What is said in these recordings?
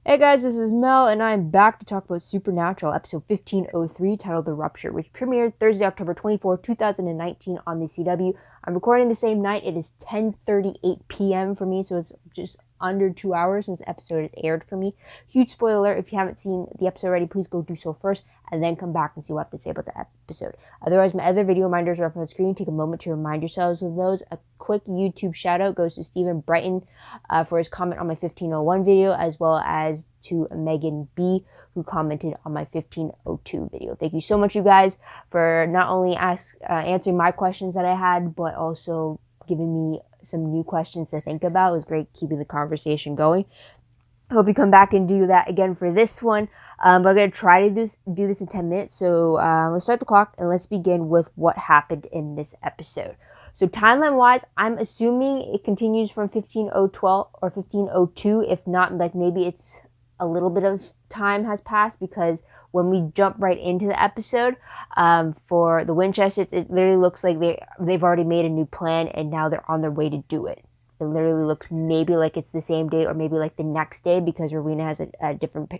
Hey guys, this is Mel, and I'm back to talk about Supernatural, episode 1503, titled The Rupture, which premiered Thursday, October 24th, 2019 on the CW. I'm recording the same night. It is 10:38 p.m. for me, so it's just under 2 hours since the episode has aired for me. Huge spoiler alert. If you haven't seen the episode already, please go do so first, and then come back and see what I have to say about the episode. Otherwise, my other video reminders are up on the screen. Take a moment to remind yourselves of those. A quick YouTube shout out goes to Stephen Brighton for his comment on my 1501 video, as well as to Megan B, who commented on my 1502 video. Thank you so much, you guys, for not only answering my questions that I had, but also giving me some new questions to think about. It was great keeping the conversation going. Hope you come back and do that again for this one. But I'm going to try to do this in 10 minutes. So let's start the clock and let's begin with what happened in this episode. So timeline-wise, I'm assuming it continues from 15012 or 1502. If not, like maybe it's a little bit of time has passed, because when we jump right into the episode for the Winchesters, it literally looks like they've already made a new plan and now they're on their way to do it. It literally looks maybe like it's the same day or maybe like the next day, because Rowena has a different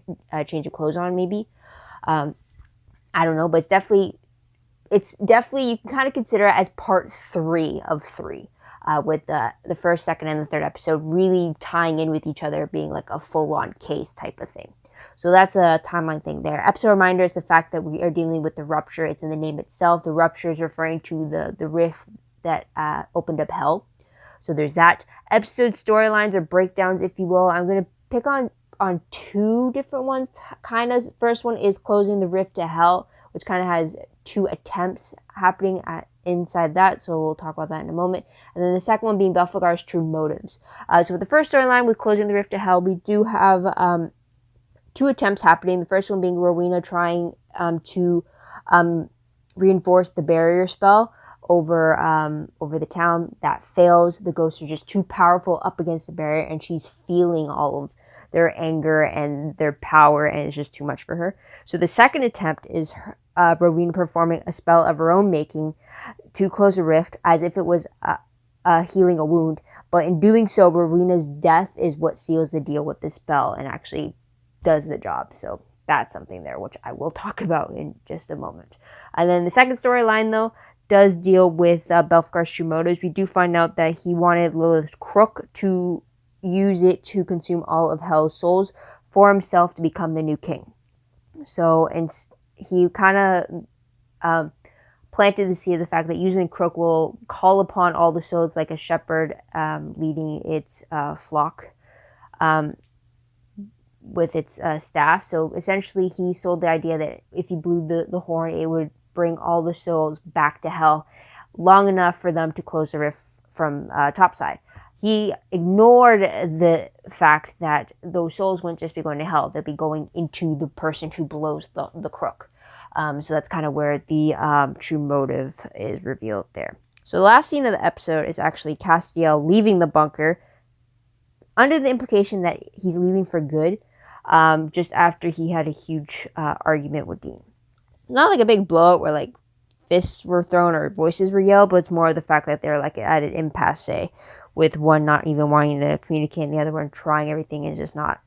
change of clothes on maybe. I don't know, but it's definitely you can kind of consider it as part 3 of 3. With the first, second, and the third episode really tying in with each other, being like a full-on case type of thing. So that's a timeline thing there. Episode reminder is the fact that we are dealing with the Rupture. It's in the name itself. The Rupture is referring to the rift that opened up hell. So there's that. Episode storylines or breakdowns, if you will. I'm going to pick on 2 different ones. Kind of. First one is closing the rift to hell, which kind of has 2 attempts happening inside that, so we'll talk about that in a moment. And then the second one being Belphegor's true motives. So with the first storyline with closing the rift to hell, we do have 2 attempts happening. The first one being Rowena trying to reinforce the barrier spell over the town. That fails. The ghosts are just too powerful up against the barrier, and she's feeling all of their anger and their power, and it's just too much for her. So the second attempt is Rowena performing a spell of her own making to close a rift, as if it was healing a wound. But in doing so, Rowena's death is what seals the deal with the spell and actually does the job. So that's something there, which I will talk about in just a moment. And then the second storyline, though, does deal with Belphegor's true motives. We do find out that he wanted Lilith's crook to use it to consume all of Hell's souls for himself to become the new king. So, and he kind of planted the seed of the fact that using crook will call upon all the souls like a shepherd leading its flock with its staff. So essentially he sold the idea that if he blew the horn, it would bring all the souls back to hell long enough for them to close the rift from topside. He ignored the fact that those souls wouldn't just be going to hell, they'd be going into the person who blows the crook. So that's kind of where the true motive is revealed there. So the last scene of the episode is actually Castiel leaving the bunker under the implication that he's leaving for good, just after he had a huge argument with Dean. Not like a big blowout where like fists were thrown or voices were yelled, but it's more of the fact that they're like at an impasse, with one not even wanting to communicate and the other one trying everything and just not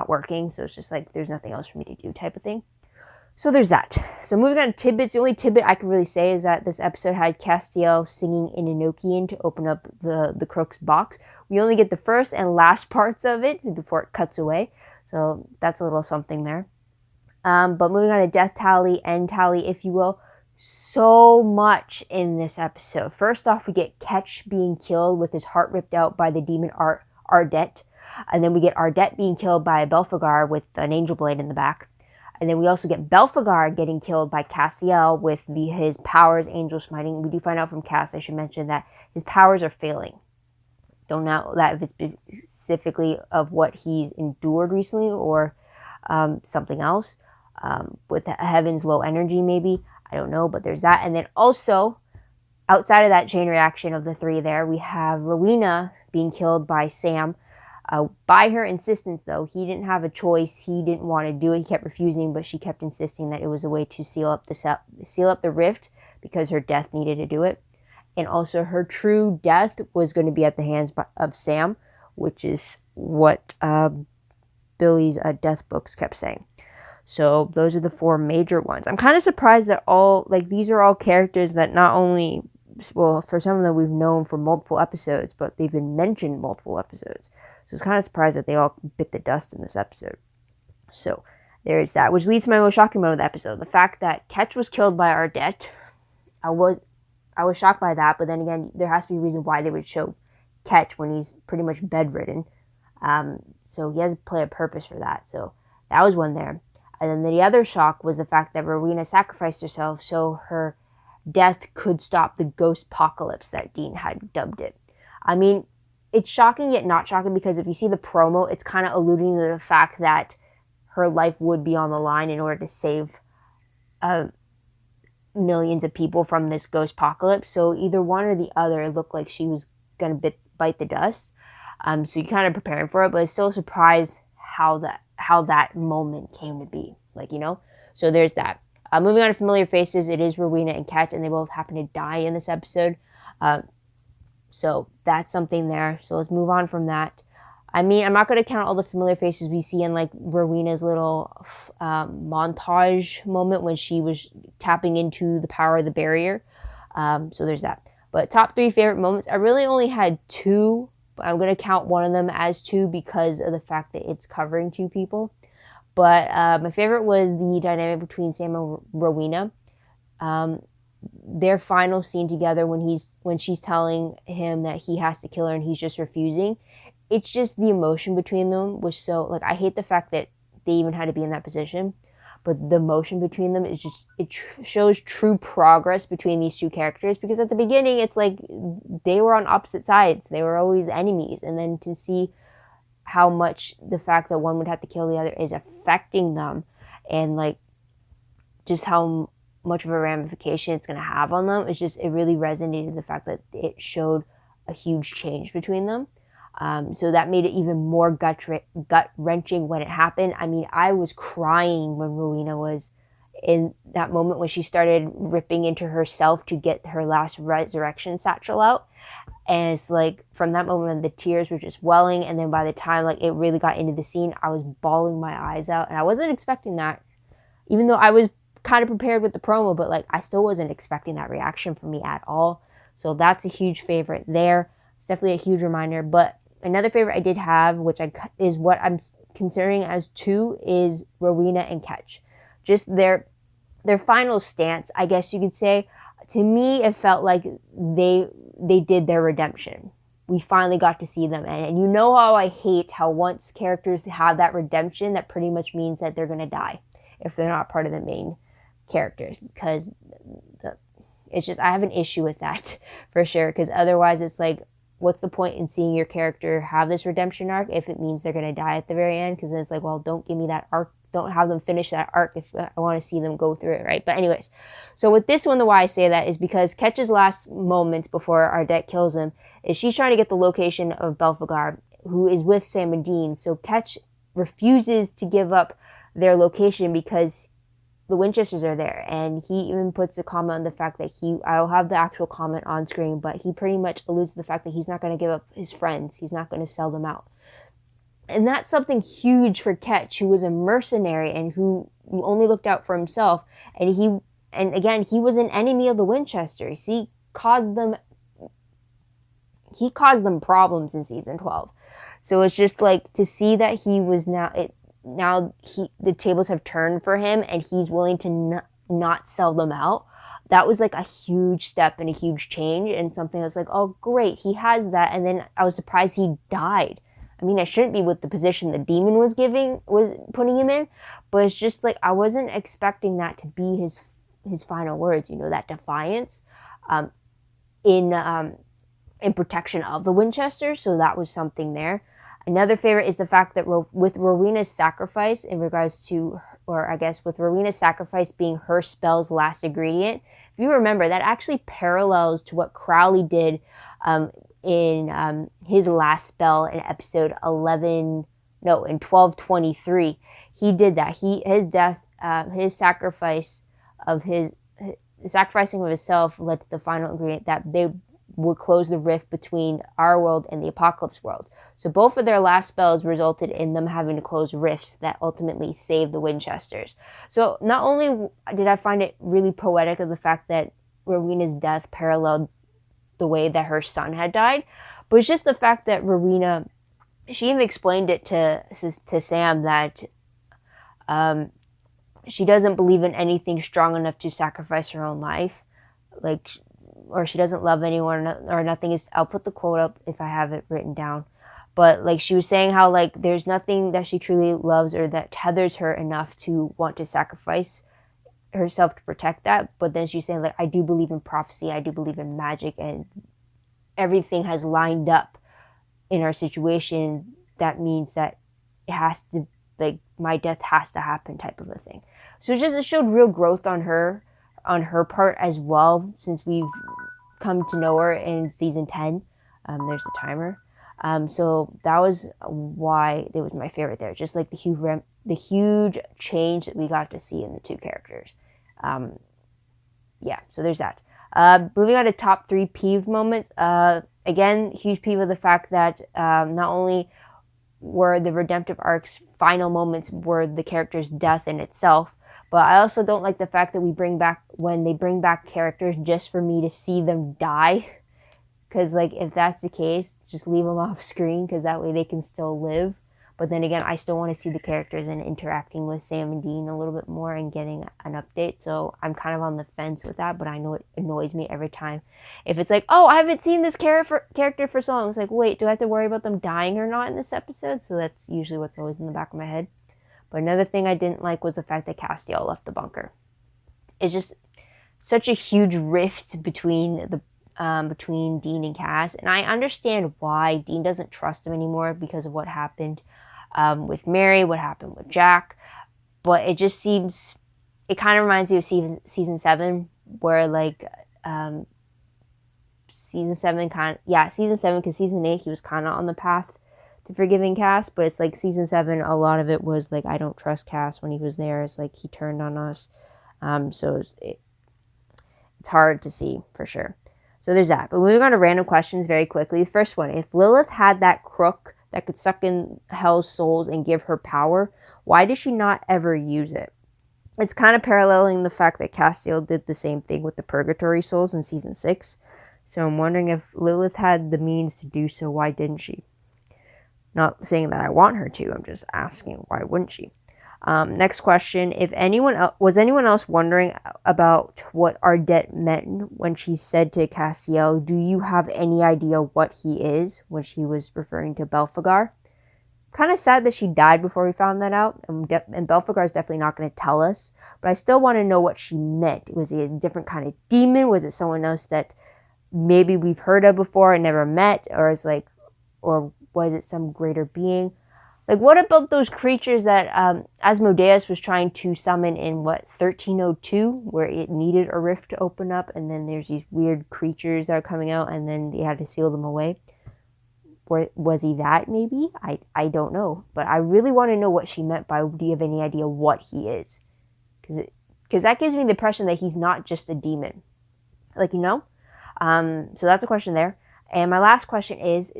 working. So it's just like there's nothing else for me to do type of thing. So there's that. So moving on to tidbits. The only tidbit I can really say is that this episode had Castiel singing in Enochian to open up the Crook's box. We only get the first and last parts of it before it cuts away. So that's a little something there. But moving on to death tally, end tally, if you will. So much in this episode. First off, we get Ketch being killed with his heart ripped out by the demon Ardette. And then we get Ardette being killed by Belphegor with an angel blade in the back. And then we also get Belphegor getting killed by Castiel with his powers, angel smiting. We do find out from Cass, I should mention, that his powers are failing. Don't know that if it's specifically of what he's endured recently or something else. With Heaven's low energy maybe. I don't know, but there's that. And then also, outside of that chain reaction of the 3 there, we have Rowena being killed by Sam. By her insistence, though, he didn't have a choice. He didn't want to do it. He kept refusing, but she kept insisting that it was a way to seal up the rift, because her death needed to do it. And also her true death was going to be at the hands of Sam, which is what Billy's death books kept saying. So those are the 4 major ones. I'm kind of surprised that these are all characters that not only, well, for some of them we've known for multiple episodes, but they've been mentioned multiple episodes. So it's kind of surprised that they all bit the dust in this episode. So there's that, which leads to my most shocking moment of the episode. The fact that Ketch was killed by Ardette. I was shocked by that, but then again, there has to be a reason why they would show Ketch when he's pretty much bedridden. So he has to play a purpose for that. So that was one there. And then the other shock was the fact that Rowena sacrificed herself so her death could stop the ghost apocalypse that Dean had dubbed it. I mean, it's shocking yet not shocking, because if you see the promo, it's kind of alluding to the fact that her life would be on the line in order to save millions of people from this ghost apocalypse. So either one or the other, it looked like she was going to bite the dust. So you're kind of preparing for it, but it's still a surprise how that moment came to be. So there's that. Moving on to familiar faces, it is Rowena and Ketch, and they both happen to die in this episode. So that's something there. So let's move on from that. I mean, I'm not going to count all the familiar faces we see in Rowena's little montage moment when she was tapping into the power of the barrier. So there's that. But top 3 favorite moments, I really only had 2. But I'm going to count one of them as 2 because of the fact that it's covering 2 people. But my favorite was the dynamic between Sam and Rowena. Their final scene together when she's telling him that he has to kill her and he's just refusing. It's just the emotion between them was so, I hate the fact that they even had to be in that position, but the emotion between them is just, shows true progress between these 2 characters, because at the beginning it's like they were on opposite sides. They were always enemies, and then to see how much the fact that one would have to kill the other is affecting them, and just how much of a ramification it's going to have on them, it really resonated, the fact that it showed a huge change between them. So that made it even more gut-wrenching when it happened. I mean, I was crying when Rowena was in that moment when she started ripping into herself to get her last resurrection satchel out. And it's from that moment, the tears were just welling. And then by the time it really got into the scene, I was bawling my eyes out. And I wasn't expecting that, even though I was kind of prepared with the promo, but I still wasn't expecting that reaction from me at all. So that's a huge favorite there. It's definitely a huge reminder. But another favorite I did have, which is what I'm considering as 2, is Rowena and Ketch. Just their final stance, I guess you could say. To me, it felt like they did their redemption. We finally got to see them. And you know how I hate how once characters have that redemption, that pretty much means that they're going to die if they're not part of the main characters. Because it's just, I have an issue with that for sure. Because otherwise it's what's the point in seeing your character have this redemption arc if it means they're going to die at the very end? Because then it's well, don't give me that arc. Don't have them finish that arc if I want to see them go through it, right? But anyways, so with this one, the why I say that is because Ketch's last moments before Ardette kills him is she's trying to get the location of Belphegor, who is with Sam and Dean. So Ketch refuses to give up their location because the Winchesters are there. And he even puts a comment on the fact that I'll have the actual comment on screen, but he pretty much alludes to the fact that he's not going to give up his friends. He's not going to sell them out. And that's something huge for Ketch, who was a mercenary and who only looked out for himself. And again, he was an enemy of the Winchesters. He caused them problems in season 12. So it's just to see that he was the tables have turned for him and he's willing to not sell them out. That was a huge step and a huge change, and something that's oh great, he has that. And then I was surprised he died. I mean, I shouldn't be with the position the demon was putting him in, but it's just I wasn't expecting that to be his final words, that defiance in protection of the Winchesters. So that was something there. Another favorite is the fact that with Rowena's sacrifice in regards to, or I guess with Rowena's sacrifice being her spell's last ingredient, if you remember, that actually parallels to what Crowley did in his last spell in episode 1223. He did that. His death, his sacrifice of sacrificing of himself led to the final ingredient that they would close the rift between our world and the Apocalypse world. So both of their last spells resulted in them having to close rifts that ultimately saved the Winchesters. So not only did I find it really poetic of the fact that Rowena's death paralleled the way that her son had died, but it's just the fact that Rowena, she even explained it to Sam that she doesn't believe in anything strong enough to sacrifice her own life, like, or she doesn't love anyone, or nothing is, I'll put the quote up if I have it written down, but like she was saying how like there's nothing that she truly loves or that tethers her enough to want to sacrifice herself to protect that. But then she's saying like, I do believe in prophecy, I do believe in magic, and everything has lined up in our situation. That means that it has to, like, my death has to happen type of a thing. So it showed real growth on her part as well, since we've come to know her in season 10. There's the timer. So that was why it was my favorite there. Just like the huge change that we got to see in the two characters. Yeah, so there's that. Moving on to top 3 peeved moments. Again, huge peeve of the fact that not only were the redemptive arc's final moments were the character's death in itself, but I also don't like the fact that when they bring back characters just for me to see them die. Because, like, if that's the case, just leave them off screen, because that way they can still live. But then again, I still want to see the characters and interacting with Sam and Dean a little bit more and getting an update. So I'm kind of on the fence with that, but I know it annoys me every time. If it's like, oh, I haven't seen this character for so long. It's like, wait, do I have to worry about them dying or not in this episode? So that's usually what's always in the back of my head. But another thing I didn't like was the fact that Castiel left the bunker. It's just such a huge rift between Dean and Cass. And I understand why. Dean doesn't trust him anymore because of what happened with Mary, what happened with Jack. But it just seems, it kind of reminds me of season 7, where like season 7, because season 8 he was kind of on the path to forgiving Cass, but it's like season 7, a lot of it was like, I don't trust Cass when he was there. It's like he turned on us. So it's hard to see for sure. So there's that. But moving on to random questions very quickly. The first one, if Lilith had that crook that could suck in Hell's souls and give her power, why did she not ever use it? It's kind of paralleling the fact that Castiel did the same thing with the Purgatory souls in season 6. So I'm wondering if Lilith had the means to do so, why didn't she? Not saying that I want her to, I'm just asking, why wouldn't she? Next question, was anyone else wondering about what Ardette meant when she said to Castiel, do you have any idea what he is, when she was referring to Belphegor? Kind of sad that she died before we found that out, and Belphegor is definitely not going to tell us, but I still want to know what she meant. Was he a different kind of demon? Was it someone else that maybe we've heard of before and never met, or was it some greater being? Like, what about those creatures that Asmodeus was trying to summon in, 1302, where it needed a rift to open up, and then there's these weird creatures that are coming out, and then they had to seal them away? Or was he that, maybe? I don't know. But I really want to know what she meant by, do you have any idea what he is? Because that gives me the impression that he's not just a demon. Like, you know? So that's a question there. And my last question is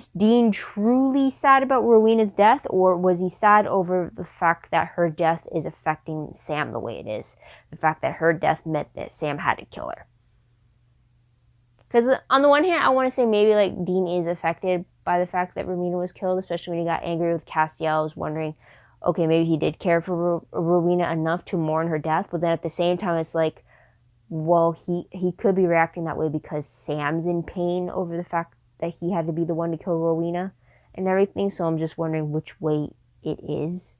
Dean truly sad about Rowena's death, or was he sad over the fact that her death is affecting Sam the way it is? The fact that her death meant that Sam had to kill her. Because on the one hand, I want to say maybe like Dean is affected by the fact that Rowena was killed, especially when he got angry with Castiel. I was wondering, okay, maybe he did care for Rowena enough to mourn her death, but then at the same time, it's like, well, he could be reacting that way because Sam's in pain over the fact that he had to be the one to kill Rowena and everything. So I'm just wondering which way it is.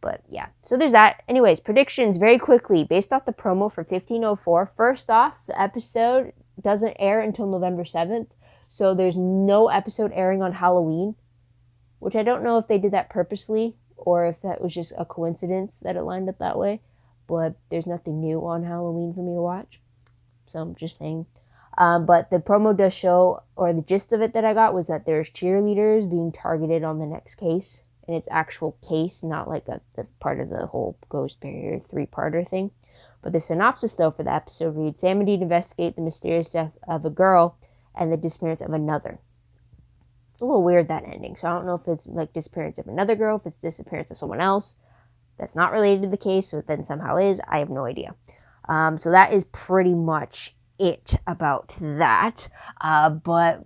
But yeah, so there's that. Anyways, predictions very quickly based off the promo for 1504. First off, the episode doesn't air until November 7th. So there's no episode airing on Halloween, which I don't know if they did that purposely or if that was just a coincidence that it lined up that way. But there's nothing new on Halloween for me to watch. So I'm just saying. But the promo does show, or the gist of it that I got was that there's cheerleaders being targeted on the next case. And it's actual case, not like a part of the whole Ghost Barrier 3-parter thing. But the synopsis, though, for the episode reads, Sam and Dean investigate the mysterious death of a girl and the disappearance of another. It's a little weird, that ending. So I don't know if it's like disappearance of another girl, if it's disappearance of someone else that's not related to the case, but then somehow is. I have no idea. So that is pretty much it about that. But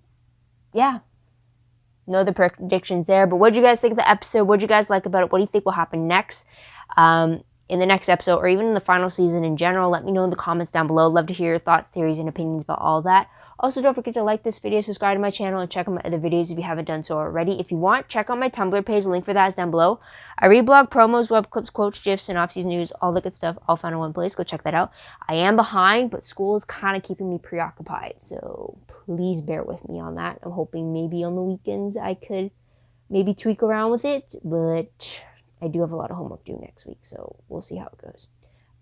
yeah, no other predictions there. But what did you guys think of the episode? What did you guys like about it? What do you think will happen next? In the next episode, or even in the final season in general? Let me know in the comments down below. Love to hear your thoughts, theories, and opinions about all that. Also, don't forget to like this video, subscribe to my channel, and check out my other videos if you haven't done so already. If you want, check out my Tumblr page. The link for that is down below. I read blog promos, web clips, quotes, gifs, synopses, news, all the good stuff, all found in one place. Go check that out. I am behind, but school is kind of keeping me preoccupied, so please bear with me on that. I'm hoping maybe on the weekends I could maybe tweak around with it, but I do have a lot of homework due next week, so we'll see how it goes.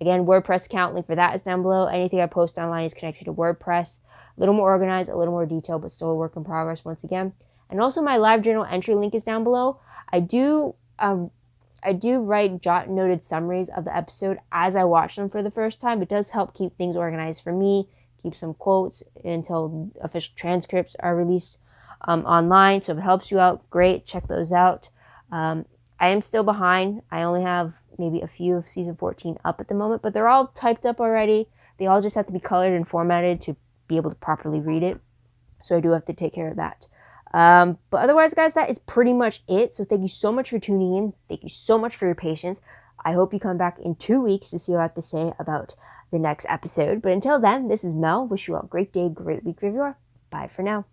Again, WordPress account, link for that is down below. Anything I post online is connected to WordPress. A little more organized, a little more detailed, but still a work in progress once again. And also my live journal entry link is down below. I do write noted summaries of the episode as I watch them for the first time. It does help keep things organized for me, keep some quotes until official transcripts are released online. So if it helps you out, great, check those out. I am still behind. I only have maybe a few of season 14 up at the moment, but they're all typed up already. They all just have to be colored and formatted to be able to properly read it. So I do have to take care of that. But otherwise, guys, that is pretty much it. So thank you so much for tuning in. Thank you so much for your patience. I hope you come back in 2 weeks to see what I have to say about the next episode. But until then, this is Mel. Wish you all a great day, great week, wherever you are. Bye for now.